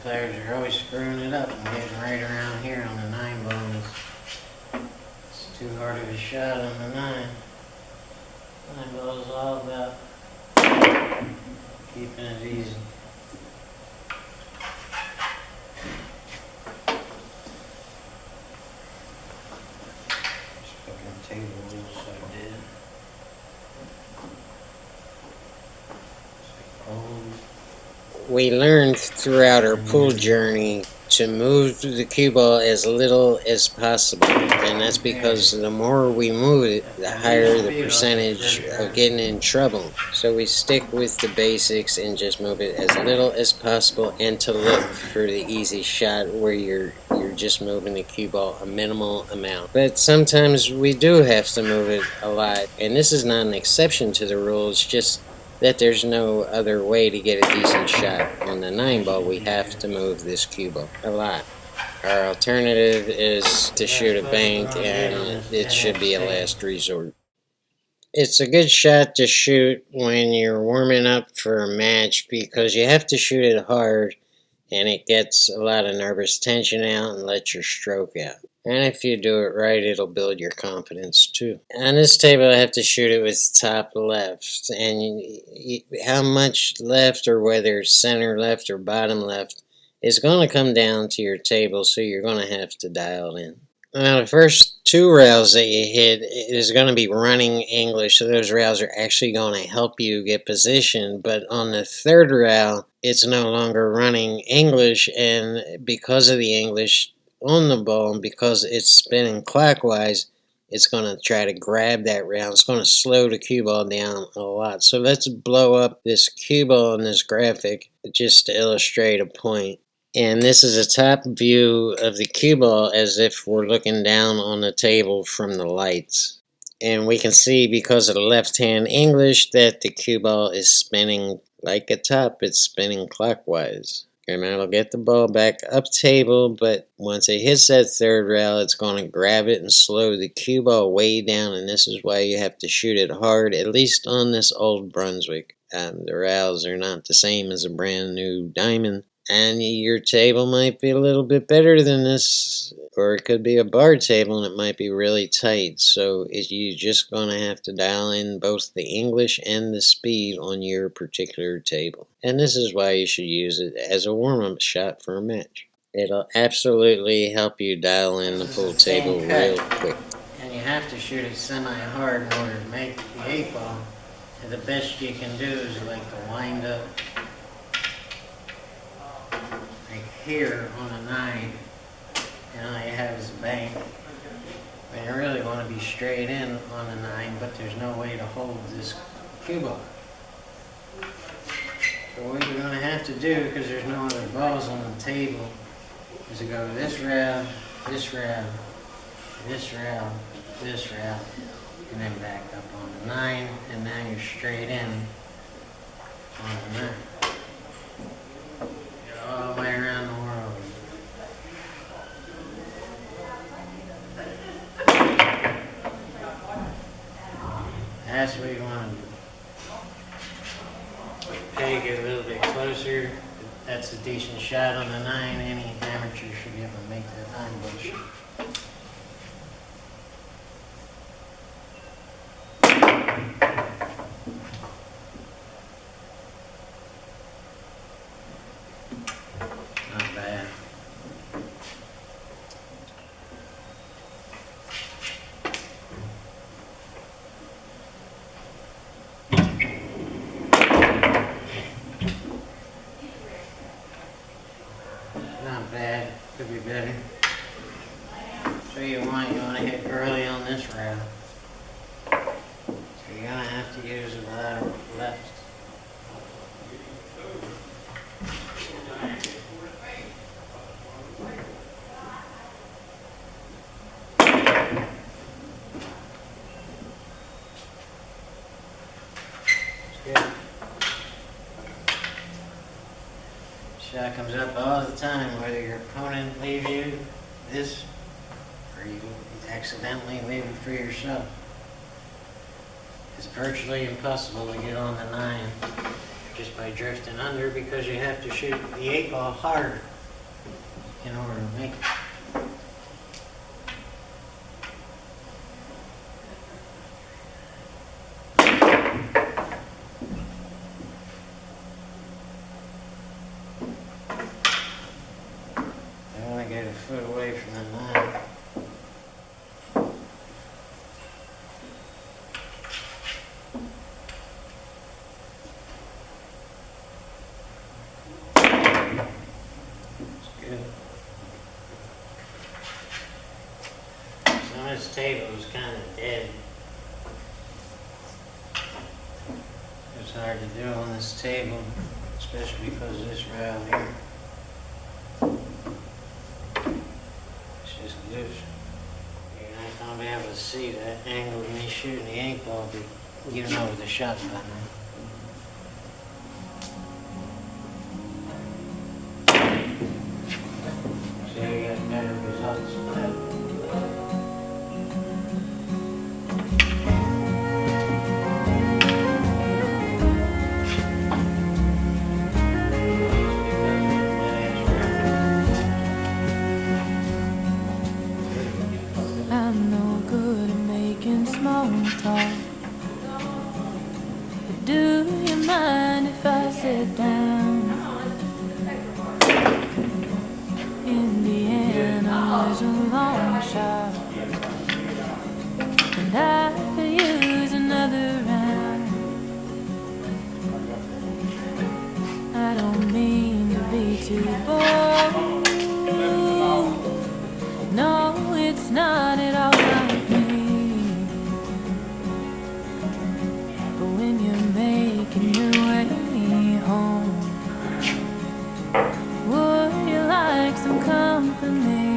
players are always screwing it up and getting right around here on the 9 ball. It's too hard of a shot on the 9. 9 ball is all about keeping it easy. Just fucking table rules I did. We learned throughout our pool journey to move the cue ball as little as possible, and that's because the more we move it, the higher the percentage of getting in trouble. So we stick with the basics and just move it as little as possible, and to look for the easy shot where you're just moving the cue ball a minimal amount. But sometimes we do have to move it a lot, and this is not an exception to the rule. It's just that there's no other way to get a decent shot. On the 9 ball, we have to move this cue ball a lot. Our alternative is to shoot a bank, and it should be a last resort. It's a good shot to shoot when you're warming up for a match because you have to shoot it hard, and it gets a lot of nervous tension out and lets your stroke out. And if you do it right, it'll build your confidence too. On this table, I have to shoot it with top left. And how much left, or whether it's center left or bottom left, is going to come down to your table, so you're going to have to dial in. Now, the first 2 rails that you hit is going to be running English, so those rails are actually going to help you get positioned. But on the 3rd rail, it's no longer running English, and because of the English on the ball, and because it's spinning clockwise, it's going to try to grab that rail. It's going to slow the cue ball down a lot. So let's blow up this cue ball in this graphic just to illustrate a point. And this is a top view of the cue ball as if we're looking down on the table from the lights. And we can see, because of the left-hand English, that the cue ball is spinning like a top. It's spinning clockwise. And that'll get the ball back up table, but once it hits that 3rd rail, it's going to grab it and slow the cue ball way down, and this is why you have to shoot it hard, at least on this old Brunswick. The rails are not the same as a brand new diamond, and your table might be a little bit better than this, or it could be a bar table and it might be really tight. So you're just going to have to dial in both the English and the speed on your particular table. And this is why you should use it as a warm-up shot for a match. It'll absolutely help you dial in the pool table real quick. And you have to shoot it semi-hard in order to make the 8 ball. And the best you can do is like the wind-up. Here on a 9, and all you have is a bank. And you really want to be straight in on a 9, but there's no way to hold this cue ball. So what you're going to have to do, because there's no other balls on the table, is to go this round, this round, this round, this round, and then back up on the 9, and now you're straight in on the 9. All the way around the world. That's what you want to do. Peg it a little bit closer. That's a decent shot on the 9. Any amateur should be able to make that 9 ball shot. Not bad. Not bad. Could be better. So you want to hit early on this round. So you're going to have to use a lot of left. Shot comes up all the time, whether your opponent leaves you this or you accidentally leave it for yourself. It's virtually impossible to get on the 9 just by drifting under, because you have to shoot the 8 ball hard. in order to make it. I want to get a foot away from the line. This table is kind of dead. It's hard to do on this table, especially because of this rail here. It's just loose. You're not going to be able to see that angle of me shooting the ink ball, but you know the shot's by now. So you got better results with that. I'm no good at making small talk, but do you mind if I sit down? Indiana is a long shot, and I could use another round. I don't mean to be too bold. No, it's not at all like me. But when you're making your way home, would you like some company?